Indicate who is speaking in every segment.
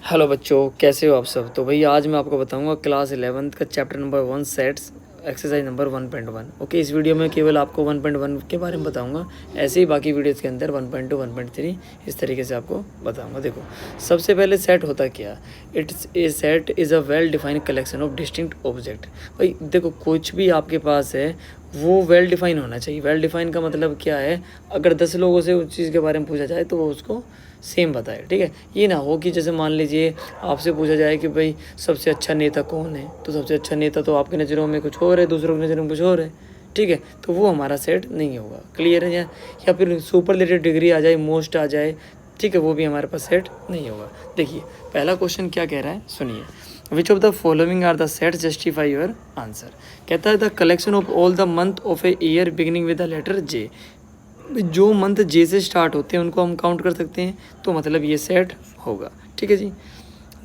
Speaker 1: Hello बच्चों, कैसे हो आप सब। तो भई आज मैं आपको बताऊंगा क्लास 11th का chapter number 1 sets exercise number 1.1। Okay, इस वीडियो में केवल आपको 1.1 के बारे में बताऊंगा। ऐसे ही बाकी वीडियोस के अंदर 1.2 1.3 इस तरीके से आपको बताऊंगा। देखो, सबसे पहले सेट होता क्या। It's a set is a well defined collection of distinct object. भाई देखो, कुछ भी आपके पास है वो वेल डिफाइन होना चाहिए। वेल डिफाइन का मतलब क्या है, अगर 10 लोगों से उस चीज़ के बारे में पूछा जाए तो वो उसको सेम बताए। ठीक है, ये ना हो कि जैसे मान लीजिए आपसे पूछा जाए कि भाई सबसे अच्छा नेता कौन है, तो सबसे अच्छा नेता तो आपकी नज़रों में कुछ और है, दूसरों की नज़रों में कुछ और है। ठीक है, तो वो हमारा सेट नहीं होगा। क्लियर है। या फिर सुपरलेटिव डिग्री आ जाए, मोस्ट आ जाए, ठीक है, वो भी हमारे पास सेट नहीं होगा। देखिए पहला क्वेश्चन क्या कह रहा है, सुनिए। Which of the following are the set justify your answer. कहता है the collection of all the month of a year beginning with the letter J. जो मंथ जे से स्टार्ट होते हैं उनको हम काउंट कर सकते हैं, तो मतलब ये सेट होगा। ठीक है जी।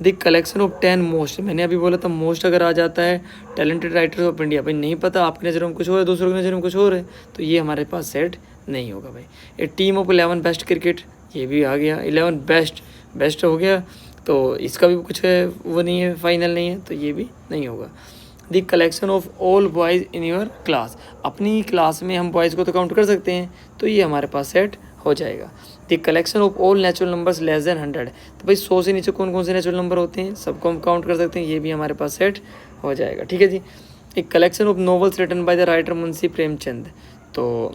Speaker 1: द कलेक्शन ऑफ 10 मोस्ट, मैंने अभी बोला था मोस्ट अगर आ जाता है टैलेंटेड राइटर्स ऑफ इंडिया, भाई नहीं पता, आपकी नज़रों में कुछ और है, दूसरों की नज़रों में कुछ और है, तो ये हमारे पास सेट नहीं होगा भाई। ए टीम ऑफ 11 बेस्ट क्रिकेट, ये भी आ गया। 11 बेस्ट हो गया, तो इसका भी कुछ है वो नहीं है, फाइनल नहीं है, तो ये भी नहीं होगा। The collection of all boys in your class, अपनी क्लास में हम बॉयज़ को तो काउंट कर सकते हैं, तो ये हमारे पास सेट हो जाएगा। The collection of all natural numbers less than 100, तो भाई 100 से नीचे कौन कौन से नेचुरल नंबर होते हैं, सबको हम काउंट कर सकते हैं, ये भी हमारे पास सेट हो जाएगा। ठीक है जी। एक collection of novels written by the writer Munshi Premchand, तो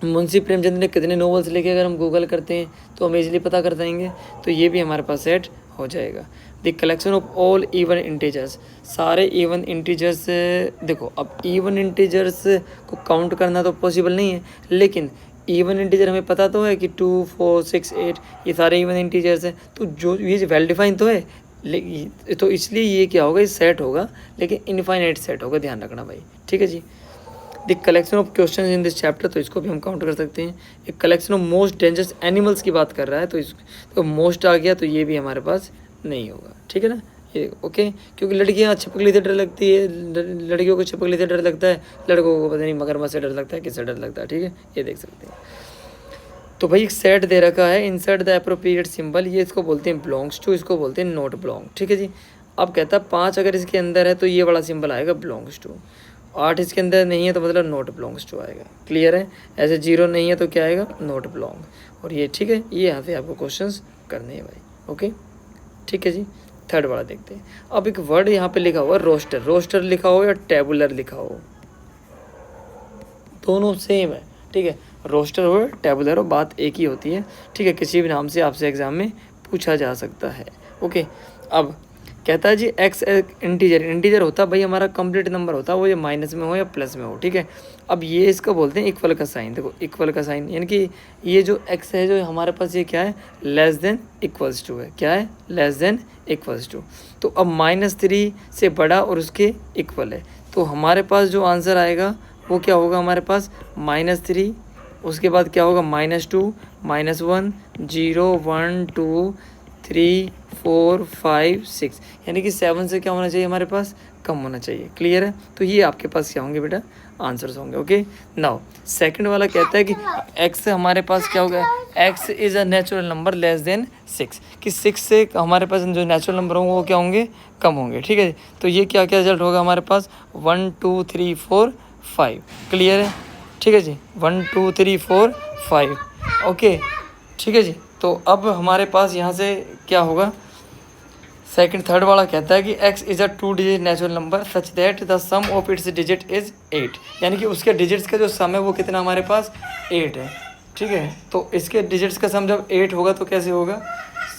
Speaker 1: मुंशी प्रेमचंद ने कितने नॉवेल्स लिखे, अगर हम गूगल करते हैं तो हम इजीली पता कर पाएंगे, तो ये भी हमारे पास सेट हो जाएगा। The collection of all even integers, सारे इवन इंटीजर्स। देखो अब इवन इंटीजर्स को काउंट करना तो पॉसिबल नहीं है, लेकिन इवन इंटीजर हमें पता तो है कि 2 4 6 8 ये सारे इवन इंटीजर्स हैं, तो जो ये वेल डिफाइन तो है, तो इसलिए ये क्या होगा, ये सेट होगा, लेकिन इनफाइनाइट सेट होगा, ध्यान रखना भाई। ठीक है जी। The collection of question in this chapter, तो इसको भी हम काउंट कर सकते हैं। एक collection of most dangerous animals की बात कर रहा है, तो इस तो मोस्ट आ गया, तो ये भी हमारे पास नहीं होगा। ठीक है ना, ये ओके। क्योंकि लड़कियाँ छिपकली से डर लगती है, लड़कियों को छिपकली से डर लगता है, लड़कों को पता नहीं मगरमच्छ से डर लगता है, किससे डर लगता है। ठीक है, ये देख सकते हैं। तो भाई एक सेट दे रखा है, इंसर्ट द एप्रोप्रिएट सिंबल, ये इसको बोलते हैं बिलोंग्स टू, इसको बोलते हैं नॉट बिलोंग। ठीक है जी। अब कहता है 5 अगर इसके अंदर है तो ये वाला सिंबल आएगा बिलोंग्स टू, 8 इसके अंदर नहीं है तो मतलब नॉट बिलोंग्स टू आएगा। क्लियर है। ऐसे 0 नहीं है तो क्या आएगा, नॉट बिलोंग। और ये ठीक है, ये यहाँ से आपको क्वेश्चंस करने हैं भाई। ओके, ठीक है जी। थर्ड वाला देखते हैं। अब एक वर्ड यहाँ पे लिखा हुआ है रोस्टर, रोस्टर लिखा हो या टेबुलर लिखा हो, दोनों सेम है। ठीक है, रोस्टर हो टेबुलर हो, बात एक ही होती है। ठीक है, किसी भी नाम से आपसे एग्जाम में पूछा जा सकता है। ओके, अब कहता है जी एक्स इंटीजर, इंटीजर होता भाई हमारा कंप्लीट नंबर होता है, वो ये माइनस में हो या प्लस में हो। ठीक है, अब ये इसका बोलते हैं इक्वल का साइन। देखो इक्वल का साइन यानी कि ये जो एक्स है जो हमारे पास, ये क्या है, लेस देन इक्वल्स टू है। क्या है, लेस देन इक्वल्स टू। तो अब -3 से बड़ा और उसके इक्वल है, तो हमारे पास जो आंसर आएगा वो क्या होगा, हमारे पास -3, उसके बाद क्या होगा -2 -1 0 1 2 3 4 5 6, यानी कि 7 से क्या होना चाहिए हमारे पास, कम होना चाहिए। क्लियर है। तो ये आपके पास क्या होंगे बेटा, आंसर्स होंगे। ओके, नाउ सेकंड वाला कहता है कि एक्स हमारे पास क्या होगा, x is a natural number less than 6, कि 6 से हमारे पास जो नेचुरल नंबर होंगे वो क्या होंगे, कम होंगे। ठीक है, तो ये क्या क्या रिजल्ट होगा हमारे पास, 1 2 3 4 5। क्लियर है। ठीक है जी, 1 2 3 4 5। ओके, ठीक है जी। तो अब हमारे पास यहाँ से क्या होगा, सेकंड थर्ड वाला कहता है कि x is a 2 digit natural number such that the sum of its digit is 8, यानी कि उसके डिजिट्स का जो सम है वो कितना हमारे पास 8 है। ठीक है, तो इसके डिजिट्स का सम जब 8 होगा तो कैसे होगा,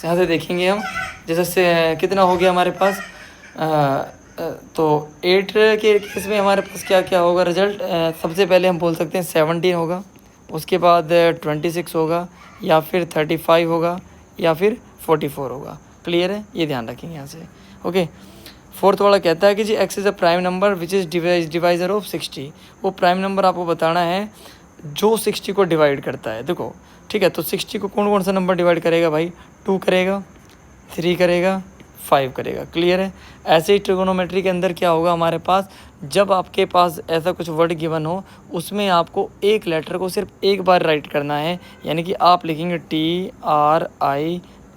Speaker 1: यहाँ से देखेंगे हम। जैसे से कितना हो गया हमारे पास, तो 8 के केस में हमारे पास क्या क्या होगा रिजल्ट, सबसे पहले हम बोल सकते हैं 17 होगा, उसके बाद 26 होगा, या फिर 35 होगा, या फिर 44 होगा। क्लियर है, ये ध्यान रखेंगे यहाँ से। ओके, फोर्थ वाला कहता है कि G x is a prime number which is divisor of 60, वो प्राइम नंबर आपको बताना है जो 60 को डिवाइड करता है। देखो ठीक है, तो 60 को कौन कौन सा नंबर डिवाइड करेगा भाई, 2 करेगा, 3 करेगा, 5 करेगा। क्लियर है। ऐसे ही ट्रिगोनोमेट्री के अंदर क्या होगा हमारे पास, जब आपके पास ऐसा कुछ वर्ड गिवन हो उसमें आपको एक लेटर को सिर्फ एक बार राइट करना है, यानी कि आप लिखेंगे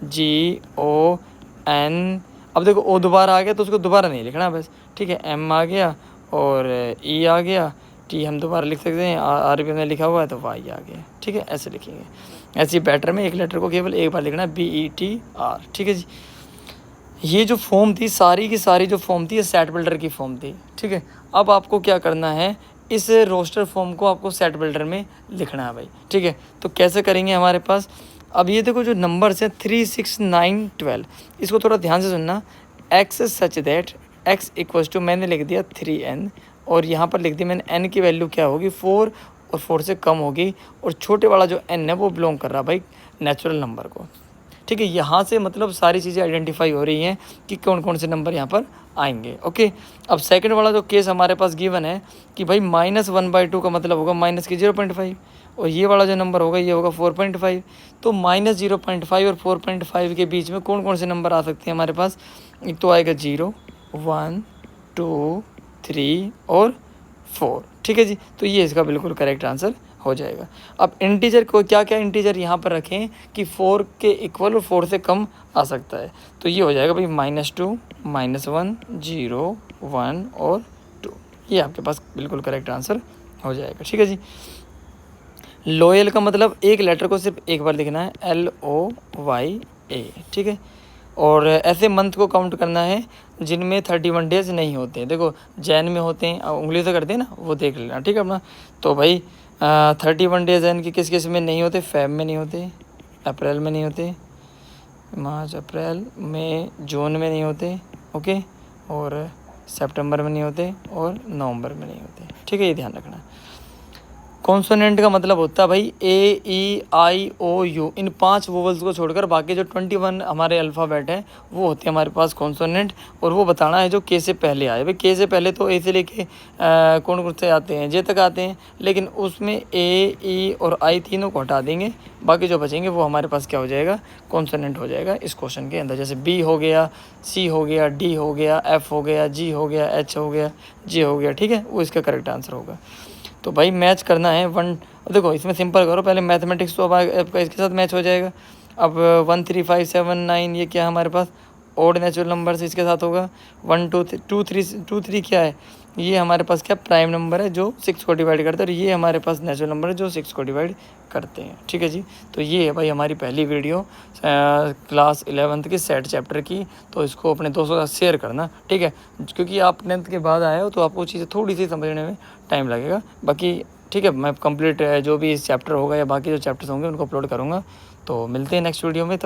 Speaker 1: TRIGONO N, अब देखो O दोबारा आ गया तो उसको दोबारा नहीं लिखना बस, ठीक है। M आ गया और E आ गया, T हम दोबारा लिख सकते हैं, R भी हमने लिखा हुआ है तो Y आ गया, ठीक है। ऐसे लिखेंगे, ऐसे बैटर में एक लेटर को केवल एक बार लिखना है, BETR, ठीक है जी। ये जो फॉर्म थी सारी की सारी जो फॉर्म थी ये सेट बिल्डर की फॉर्म थी, ठीक है। अब आपको क्या करना है, इस रोस्टर फॉर्म को आपको सेट बिल्डर में लिखना है भाई, ठीक है। तो कैसे करेंगे हमारे पास, अब ये देखो जो नंबर्स हैं 3, 6, 9, 12, इसको थोड़ा ध्यान से सुनना। x such that x equals to, मैंने लिख दिया 3n और यहाँ पर लिख दिया मैंने n की वैल्यू क्या होगी 4 और 4 से कम होगी, और छोटे वाला जो n है वो बिलोंग कर रहा भाई नेचुरल नंबर को, ठीक है। यहाँ से मतलब सारी चीज़ें आइडेंटिफाई हो रही हैं कि कौन कौन से नंबर यहाँ पर आएंगे, ओके। अब सेकंड वाला जो केस हमारे पास गिवन है कि भाई -1/2 का मतलब होगा माइनस की 0.5, और ये वाला जो नंबर होगा ये होगा 4.5। तो -0.5 और 4.5 के बीच में कौन कौन से नंबर आ सकते हैं हमारे पास, एक तो आएगा 0, 1, 2, 3 और 4, ठीक है जी। तो ये इसका बिल्कुल करेक्ट आंसर हो जाएगा। अब इंटीजर को क्या क्या इंटीजर यहाँ पर रखें कि 4 के इक्वल और 4 से कम आ सकता है, तो ये हो जाएगा भाई -2, -1, 0, 1 और 2, ये आपके पास बिल्कुल करेक्ट आंसर हो जाएगा, ठीक है जी। लोयल का मतलब एक लेटर को सिर्फ एक बार लिखना है, LOYA, ठीक है। और ऐसे मंथ को काउंट करना है जिनमें 31 डेज नहीं होते, देखो जैन में होते हैं, उंगली से करते हैं ना, वो देख लेना, ठीक है अपना। तो भाई 31 डेज जैन की किस किस में नहीं होते, फेब में नहीं होते, अप्रैल में नहीं होते, मार्च, अप्रैल, मई, जून में नहीं होते, ओके, और सितंबर में नहीं होते और नवंबर में नहीं होते, ठीक है, ये ध्यान रखना। कॉन्सोनेंट का मतलब होता है भाई AEIOU, इन 5 वोवल्स को छोड़कर बाकी जो 21 हमारे अल्फ़ाबेट हैं वो होते हैं हमारे पास कॉन्सोनेंट, और वो बताना है जो के से पहले आए। भाई के से पहले तो ए से लेके कौन कौन से आते हैं, जे तक आते हैं, लेकिन उसमें A, E और I तीनों को हटा देंगे, बाकी जो बचेंगे वो हमारे पास क्या हो जाएगा, कॉन्सोनेंट हो जाएगा इस क्वेश्चन के अंदर। जैसे B हो गया, C हो गया, D हो गया, F हो गया, G हो गया, H हो गया, J हो गया, ठीक है, वो इसका करेक्ट आंसर होगा। तो भाई मैच करना है 1, देखो इसमें सिंपल करो, पहले मैथमेटिक्स तो अब आपका इसके साथ मैच हो जाएगा। अब 1, 3, 5, 7, 9 ये क्या हमारे पास ओड नेचुरल नंबर से इसके साथ होगा। 1, 2, 3 क्या है, ये हमारे पास क्या प्राइम नंबर है जो 6 को डिवाइड करते हैं, और ये हमारे पास नेचुरल नंबर है जो 6 को डिवाइड करते हैं, ठीक है जी। तो ये है भाई हमारी पहली वीडियो क्लास 11th की सेट चैप्टर की, तो इसको अपने दोस्तों के साथ शेयर करना, ठीक है, क्योंकि आप 10th के बाद आए हो तो आपको चीज़ें थोड़ी सी समझने में टाइम लगेगा। बाकी ठीक है, मैं कंप्लीट जो भी इस चैप्टर होगा या बाकी जो चैप्टर्स होंगे उनको अपलोड करूँगा। तो मिलते हैं नेक्स्ट वीडियो में, तब